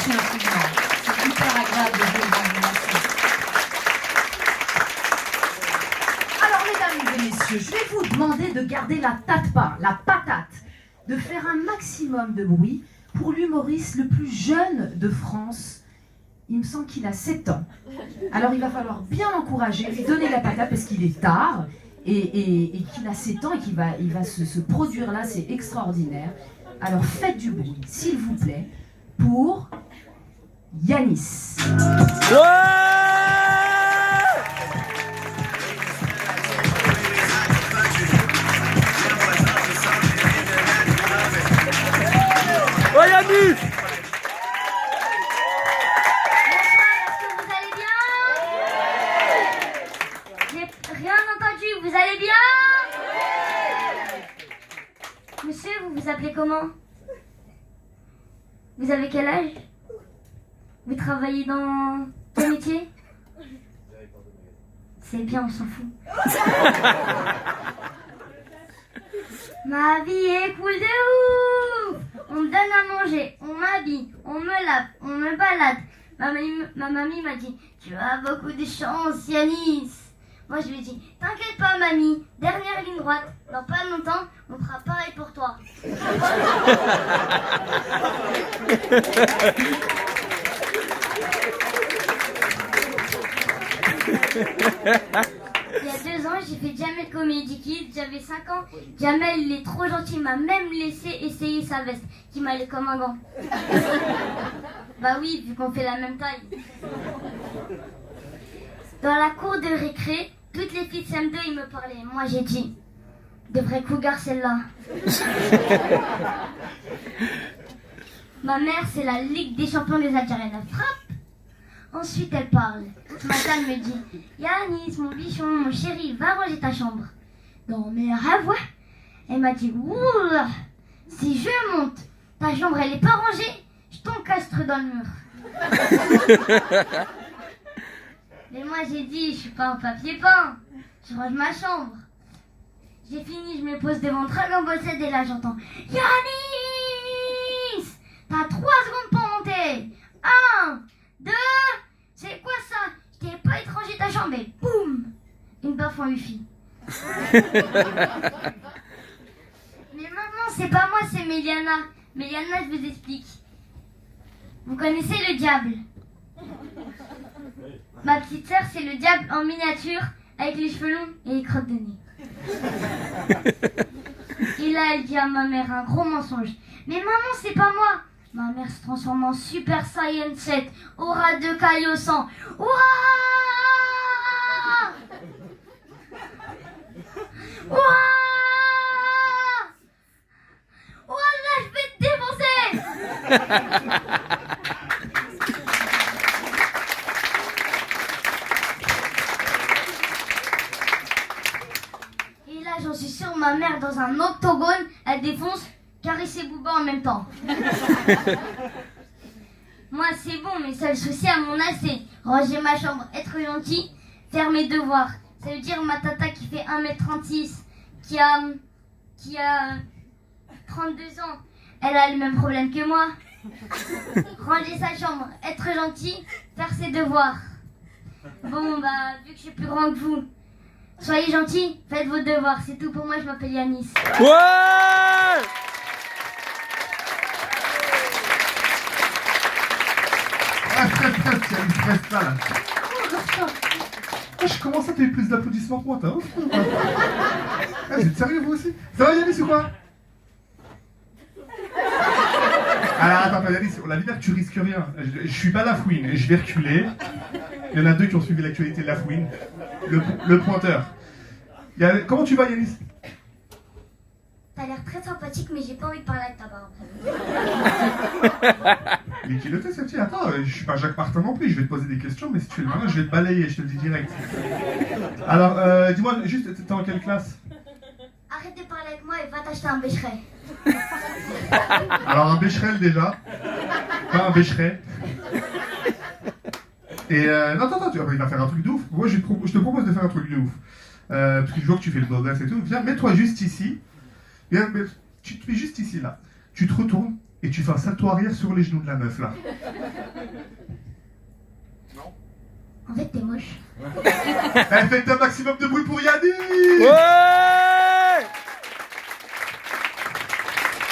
Merci infiniment. C'est hyper agréable de jouer devant vous. Merci. Alors, mesdames et messieurs, je vais vous demander de garder la tatpa, la patate, de faire un maximum de bruit pour l'humoriste le plus jeune de France. Il me semble qu'il a 7 ans. Alors il va falloir bien l'encourager, lui donner la patate parce qu'il est tard et qu'il a 7 ans et qu'il va se produire là, c'est extraordinaire. Alors faites du bruit, s'il vous plaît, pour Yanis. Ouais, Yanis! Vous allez bien? Monsieur, vous vous appelez comment? Vous avez quel âge? Vous travaillez dans quel métier? C'est bien, on s'en fout. Ma vie est cool de ouf! On me donne à manger, on m'habille, on me lave, on me balade. Ma mamie m'a dit, tu as beaucoup de chance, Yanis. Moi je lui ai dit, t'inquiète pas mamie, dernière ligne droite, dans pas longtemps, on fera pareil pour toi. Il y a 2 ans, j'ai fait Jamel Comedy Kids, j'avais 5 ans. Jamel, il est trop gentil, il m'a même laissé essayer sa veste, qui m'allait comme un gant. Bah oui, vu qu'on fait la même taille. Dans la cour de récré, toutes les filles de CM2, ils me parlaient. Moi, j'ai dit, de vrais cougars, celle-là. Ma mère, c'est la Ligue des champions des Algériennes. Elle frappe. Ensuite, elle parle. Ce matin, elle me dit, Yanis, mon bichon, mon chéri, va ranger ta chambre. Dans mes rêves, ouais. Elle m'a dit, ouh, si je monte, ta chambre, elle est pas rangée, je t'encastre dans le mur. Mais moi j'ai dit, je suis pas un papier peint, je range ma chambre. J'ai fini, je me pose devant Dragon Ball Z et là j'entends Yanis, t'as 3 secondes pour monter. 1, 2, c'est quoi ça? Je t'ai pas étranger ta chambre et boum, une baffe en wifi. Mais maintenant c'est pas moi, c'est Méliana. Méliana, je vous explique. Vous connaissez le diable? Ma petite sœur, c'est le diable en miniature, avec les cheveux longs et les crottes de nez. Et là, elle dit à ma mère un gros mensonge. Mais maman, c'est pas moi. Ma mère se transforme en Super Saiyan 7, aura de Kaiosan. Ouah! Ouah! Ouah là, je vais te défoncer! J'en suis sûre, ma mère dans un octogone, elle défonce Caris et Booba en même temps. Moi c'est bon, mes seuls soucis à mon âge c'est ranger ma chambre, être gentil, faire mes devoirs. Ça veut dire ma tata qui fait 1m36, qui a 32 ans, elle a le même problème que moi. Ranger sa chambre, être gentil, faire ses devoirs. Bon bah, vu que je suis plus grand que vous, soyez gentils, faites vos devoirs, c'est tout pour moi, je m'appelle Yanis. Ouais! Reste là. Je commence à t'aider plus d'applaudissements que moi, t'as ouf. Vous êtes sérieux vous aussi? Ça va Yanis ou quoi? Alors attends, Yanis, la vie tu risques rien. Je suis pas la fouine, je vais reculer. Il y en a 2 qui ont suivi l'actualité de la fouine. Le pointeur. Comment tu vas Yanis? T'as l'air très sympathique, mais j'ai pas envie de parler avec ta barbe. Mais qui le fait, cette fille? Attends, je suis pas Jacques Martin non plus, je vais te poser des questions, mais si tu fais le malin, je vais te balayer, je te le dis direct. Alors, dis-moi, juste, t'es en quelle classe? Arrête de parler avec moi et va t'acheter un bécheret. Alors, un bécherel déjà, pas un bécheret. Et non, attends, il va faire un truc de ouf. Moi, je te propose de faire un truc de ouf. Parce que je vois que tu fais le bogas et tout. Viens, mets-toi juste ici. Viens, tu te mets juste ici, là. Tu te retournes et tu fais un salto arrière sur les genoux de la meuf là. En fait, t'es moche. Elle fait un maximum de bruit pour Yannick. Ouais